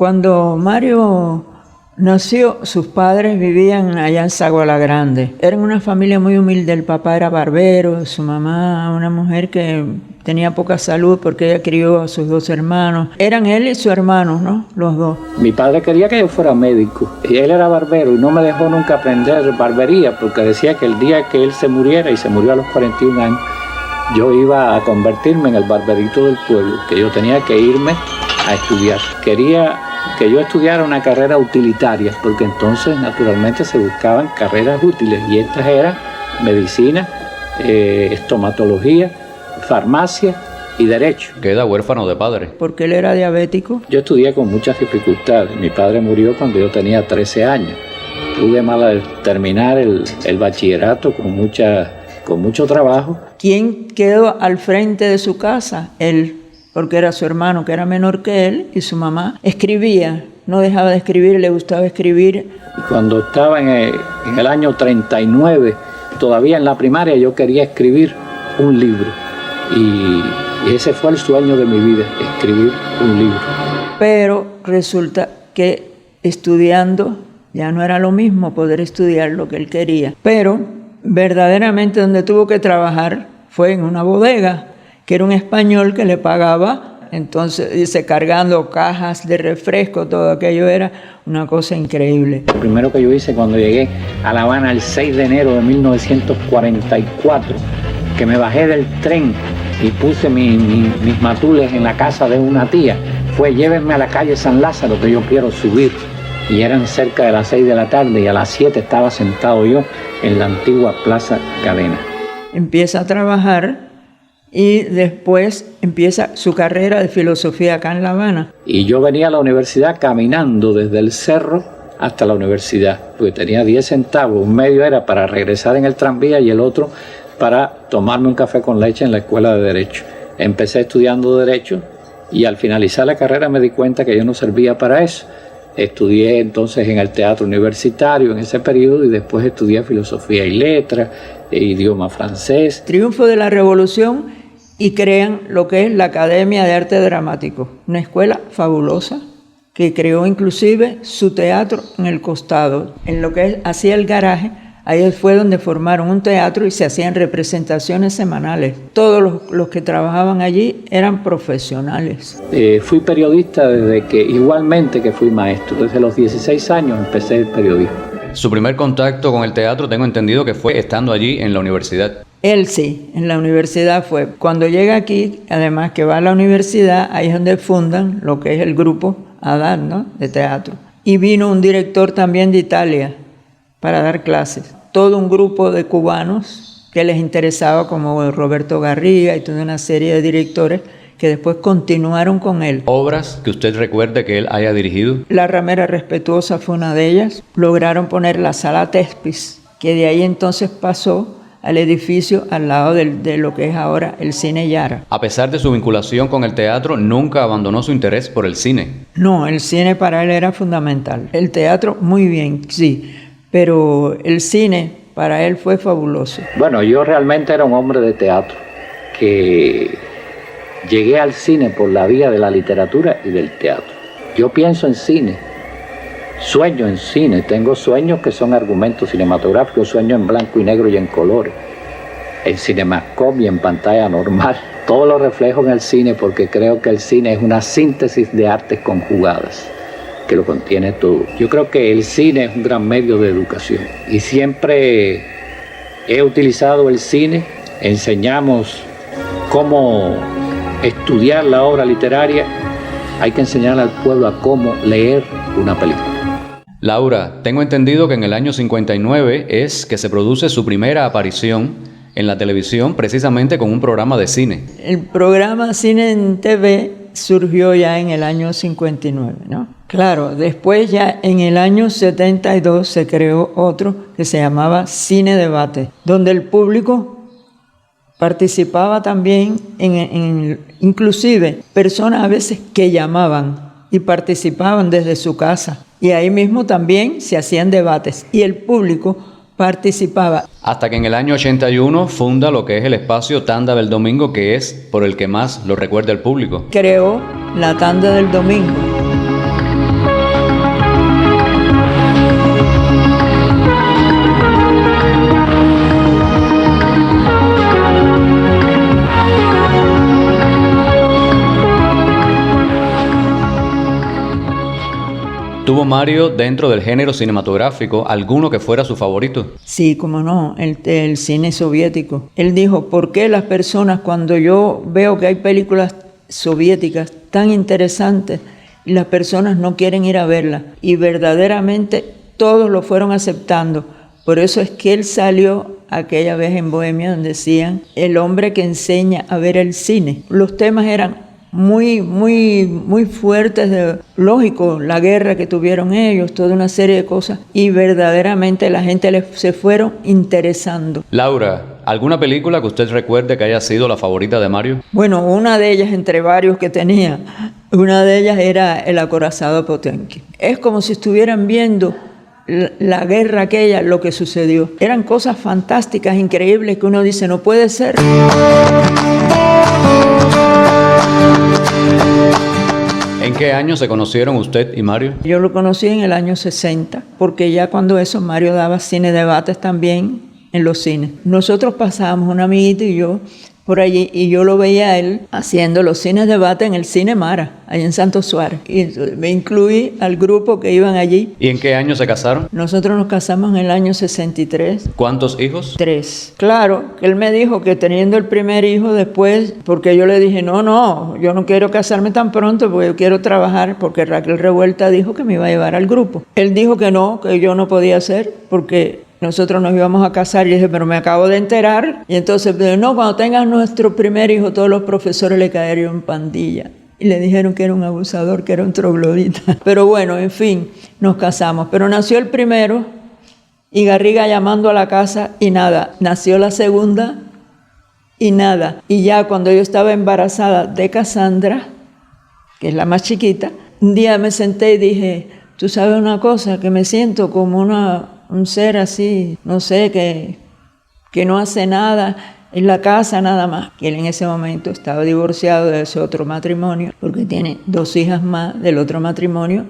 Cuando Mario nació, sus padres vivían allá en Sagua la Grande. Eran una familia muy humilde. El papá era barbero, su mamá una mujer que tenía poca salud porque ella crió a sus 2 hermanos. Eran él y su hermano, ¿no? Los 2. Mi padre quería que yo fuera médico y él era barbero y no me dejó nunca aprender barbería porque decía que el día que él se muriera, y se murió a los 41 años, yo iba a convertirme en el barberito del pueblo, que yo tenía que irme a estudiar. Quería que yo estudiara una carrera utilitaria, porque entonces naturalmente se buscaban carreras útiles, y estas eran medicina, estomatología, farmacia y derecho. Queda huérfano de padre. Porque él era diabético. Yo estudié con muchas dificultades. Mi padre murió cuando yo tenía 13 años. Pude terminar el bachillerato con mucho trabajo. ¿Quién quedó al frente de su casa? Él, porque era su hermano, que era menor que él, y su mamá escribía, no dejaba de escribir, le gustaba escribir. Y cuando estaba en el año 39, todavía en la primaria, yo quería escribir un libro. Y ese fue el sueño de mi vida, escribir un libro. Pero resulta que estudiando ya no era lo mismo poder estudiar lo que él quería. Pero verdaderamente donde tuvo que trabajar fue en una bodega, que era un español que le pagaba. Entonces, dice, cargando cajas de refresco, todo aquello era una cosa increíble. Lo primero que yo hice cuando llegué a La Habana el 6 de enero de 1944, que me bajé del tren y puse mis matules en la casa de una tía, fue: llévenme a la calle San Lázaro que yo quiero subir. Y eran cerca de las 6 de la tarde y a las 7 estaba sentado yo en la antigua Plaza Cadena. Empieza a trabajar y después empieza su carrera de filosofía acá en La Habana. Y yo venía a la universidad caminando desde el cerro hasta la universidad, porque tenía 10 centavos, un medio era para regresar en el tranvía y el otro para tomarme un café con leche en la escuela de Derecho. Empecé estudiando Derecho y al finalizar la carrera me di cuenta que yo no servía para eso. Estudié entonces en el teatro universitario en ese periodo y después estudié filosofía y letras, idioma francés. Triunfo de la Revolución y crean lo que es la Academia de Arte Dramático, una escuela fabulosa que creó inclusive su teatro en el costado, en lo que hacía el garaje. Ahí fue donde formaron un teatro y se hacían representaciones semanales. Todos los que trabajaban allí eran profesionales. Fui periodista igualmente que fui maestro. Desde los 16 años empecé el periodismo. Su primer contacto con el teatro, tengo entendido que fue estando allí en la universidad. Él sí, en la universidad fue. Cuando llega aquí, además que va a la universidad, ahí es donde fundan lo que es el grupo ADAD, ¿no?, de teatro. Y vino un director también de Italia para dar clases. Todo un grupo de cubanos que les interesaba, como Roberto Garriga y toda una serie de directores que después continuaron con él. ¿Obras que usted recuerde que él haya dirigido? La Ramera Respetuosa fue una de ellas. Lograron poner la Sala Tespis, que de ahí entonces pasó al edificio al lado de lo que es ahora el Cine Yara. A pesar de su vinculación con el teatro, nunca abandonó su interés por el cine. No, el cine para él era fundamental. El teatro muy bien, sí, pero el cine para él fue fabuloso. Bueno, yo realmente era un hombre de teatro, que llegué al cine por la vía de la literatura y del teatro. Yo pienso en cine, sueño en cine, tengo sueños que son argumentos cinematográficos, sueño en blanco y negro y en colores, en cinemascope y en pantalla normal. Todo lo reflejo en el cine porque creo que el cine es una síntesis de artes conjugadas, que lo contiene todo. Yo creo que el cine es un gran medio de educación y siempre he utilizado el cine. Enseñamos cómo estudiar la obra literaria, hay que enseñar al pueblo a cómo leer una película. Laura, tengo entendido que en el año 59 es que se produce su primera aparición en la televisión, precisamente con un programa de cine. El programa Cine en TV surgió ya en el año 59, ¿no? Claro, después ya en el año 72 se creó otro que se llamaba Cine Debate, donde el público participaba también, inclusive personas a veces que llamaban y participaban desde su casa. Y ahí mismo también se hacían debates y el público participaba. Hasta que en el año 81 funda lo que es el espacio Tanda del Domingo, que es por el que más lo recuerda el público. Creó la Tanda del Domingo. ¿Tuvo Mario, dentro del género cinematográfico, alguno que fuera su favorito? Sí, cómo no, el cine soviético. Él dijo, ¿por qué las personas, cuando yo veo que hay películas soviéticas tan interesantes, y las personas no quieren ir a verlas? Y verdaderamente todos lo fueron aceptando. Por eso es que él salió aquella vez en Bohemia, donde decían, el hombre que enseña a ver el cine. Los temas eran muy fuertes, lógico, la guerra que tuvieron ellos, toda una serie de cosas, y verdaderamente la gente se fueron interesando. Laura, ¿alguna película que usted recuerde que haya sido la favorita de Mario? Bueno, una de ellas, entre varios que tenía, una de ellas era El acorazado Potemkin. Es como si estuvieran viendo la guerra aquella, lo que sucedió. Eran cosas fantásticas, increíbles, que uno dice, no puede ser. ¿En qué año se conocieron usted y Mario? Yo lo conocí en el año 60, porque ya cuando eso Mario daba cine debates también en los cines. Nosotros pasábamos, un amiguito y yo, por allí, y yo lo veía a él haciendo los cines debate en el Cine Mara, allá en Santo Suárez. Y me incluí al grupo que iban allí. ¿Y en qué año se casaron? Nosotros nos casamos en el año 63. ¿Cuántos hijos? 3. Claro, él me dijo que teniendo el primer hijo después, porque yo le dije, no, yo no quiero casarme tan pronto porque yo quiero trabajar, porque Raquel Revuelta dijo que me iba a llevar al grupo. Él dijo que no, que yo no podía hacer, porque nosotros nos íbamos a casar. Y dije, pero me acabo de enterar. Y entonces, no, cuando tengas nuestro primer hijo, todos los profesores le caerían en pandilla. Y le dijeron que era un abusador, que era un troglodita. Pero bueno, en fin, nos casamos. Pero nació el primero y Garriga llamando a la casa y nada. Nació la segunda y nada. Y ya cuando yo estaba embarazada de Cassandra, que es la más chiquita, un día me senté y dije, tú sabes una cosa, que me siento como un ser así, no sé, que no hace nada en la casa nada más. Que él en ese momento estaba divorciado de ese otro matrimonio, porque tiene 2 hijas más del otro matrimonio,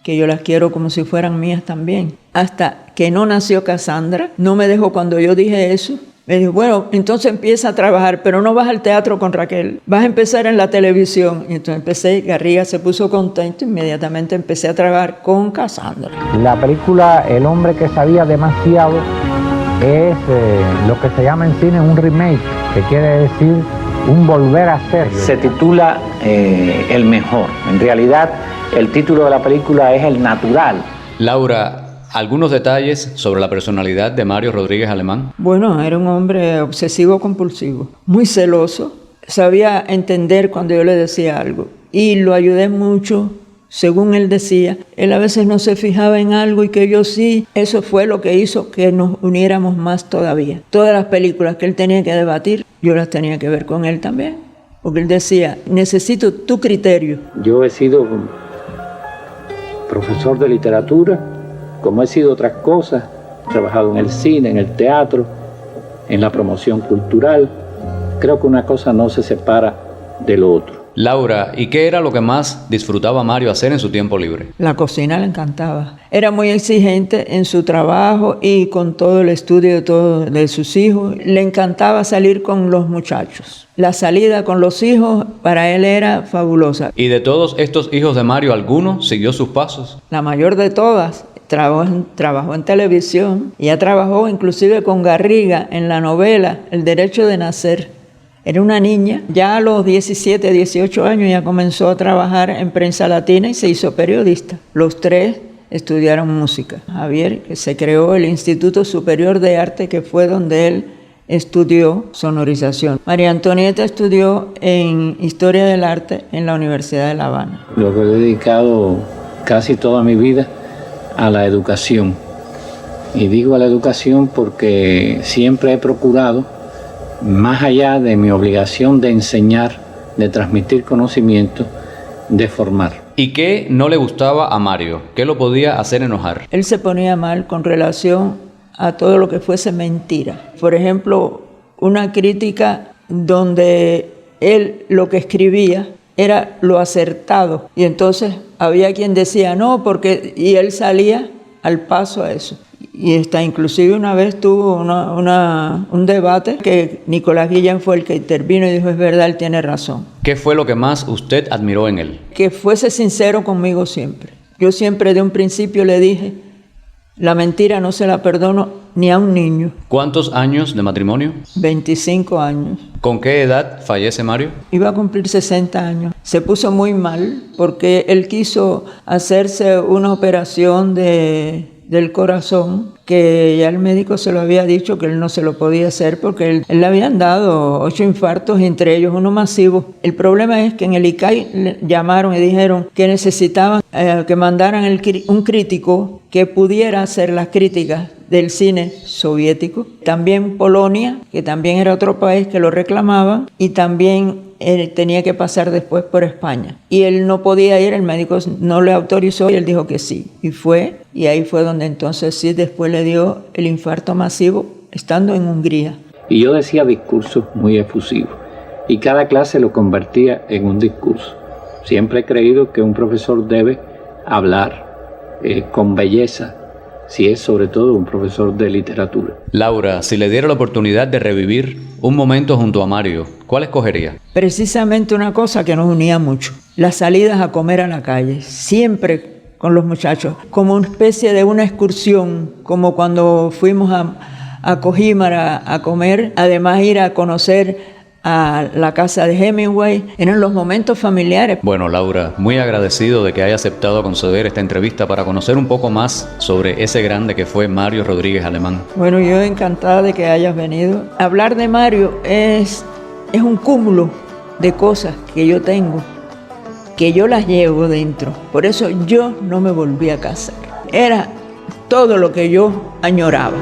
que yo las quiero como si fueran mías también. Hasta que no nació Cassandra, no me dejó. Cuando yo dije eso, me dijo, bueno, entonces empieza a trabajar, pero no vas al teatro con Raquel, vas a empezar en la televisión. Y entonces empecé, Garriga se puso contento, inmediatamente empecé a trabajar con Cassandra. La película El hombre que sabía demasiado es lo que se llama en cine un remake, que quiere decir un volver a hacer. Se titula El Mejor. En realidad, el título de la película es El Natural. Laura, ¿algunos detalles sobre la personalidad de Mario Rodríguez Alemán? Bueno, era un hombre obsesivo-compulsivo, muy celoso, sabía entender cuando yo le decía algo y lo ayudé mucho, según él decía. Él a veces no se fijaba en algo y que yo sí. Eso fue lo que hizo que nos uniéramos más todavía. Todas las películas que él tenía que debatir, yo las tenía que ver con él también, porque él decía, necesito tu criterio. Yo he sido profesor de literatura, como he sido otras cosas, he trabajado en el cine, en el teatro, en la promoción cultural. Creo que una cosa no se separa de lo otro. Laura, ¿y qué era lo que más disfrutaba Mario hacer en su tiempo libre? La cocina le encantaba. Era muy exigente en su trabajo y con todo el estudio de sus hijos. Le encantaba salir con los muchachos. La salida con los hijos para él era fabulosa. ¿Y de todos estos hijos de Mario, alguno siguió sus pasos? La mayor de todas. Trabajó en televisión. Ella trabajó inclusive con Garriga en la novela El Derecho de Nacer. Era una niña, ya a los 17, 18 años ya comenzó a trabajar en Prensa Latina y se hizo periodista. Los 3 estudiaron música. Javier, que se creó el Instituto Superior de Arte, que fue donde él estudió sonorización. María Antonieta estudió en Historia del Arte en la Universidad de La Habana. Lo que he dedicado casi toda mi vida a la educación. Y digo a la educación porque siempre he procurado, más allá de mi obligación de enseñar, de transmitir conocimiento, de formar. ¿Y qué no le gustaba a Mario? ¿Qué lo podía hacer enojar? Él se ponía mal con relación a todo lo que fuese mentira. Por ejemplo, una crítica donde él lo que escribía era lo acertado. Y entonces había quien decía no, porque... Y él salía al paso a eso. Y inclusive una vez tuvo un debate que Nicolás Guillén fue el que intervino y dijo, es verdad, él tiene razón. ¿Qué fue lo que más usted admiró en él? Que fuese sincero conmigo siempre. Yo siempre de un principio le dije, la mentira no se la perdono ni a un niño. ¿Cuántos años de matrimonio? 25 años. ¿Con qué edad fallece Mario? Iba a cumplir 60 años. Se puso muy mal porque él quiso hacerse una operación del corazón, que ya el médico se lo había dicho que él no se lo podía hacer porque él le habían dado 8 infartos, entre ellos uno masivo. El problema es que en el ICAI le llamaron y dijeron que necesitaban que mandaran un crítico que pudiera hacer las críticas del cine soviético. También Polonia, que también era otro país que lo reclamaba, y también él tenía que pasar después por España. Y él no podía ir, el médico no le autorizó y él dijo que sí. Y fue, y ahí fue donde entonces sí, después le dio el infarto masivo estando en Hungría. Y yo decía discursos muy efusivos y cada clase lo convertía en un discurso. Siempre he creído que un profesor debe hablar con belleza, si es sobre todo un profesor de literatura. Laura, si le diera la oportunidad de revivir un momento junto a Mario, ¿cuál escogería? Precisamente una cosa que nos unía mucho, las salidas a comer a la calle, siempre con los muchachos, como una especie de una excursión, como cuando fuimos a Cojímara a comer, además ir a conocer a la casa de Hemingway, eran los momentos familiares. Bueno, Laura, muy agradecido de que haya aceptado conceder esta entrevista para conocer un poco más sobre ese grande que fue Mario Rodríguez Alemán. Bueno, yo encantada de que hayas venido. Hablar de Mario es un cúmulo de cosas que yo tengo, que yo las llevo dentro. Por eso yo no me volví a casar. Era todo lo que yo añoraba.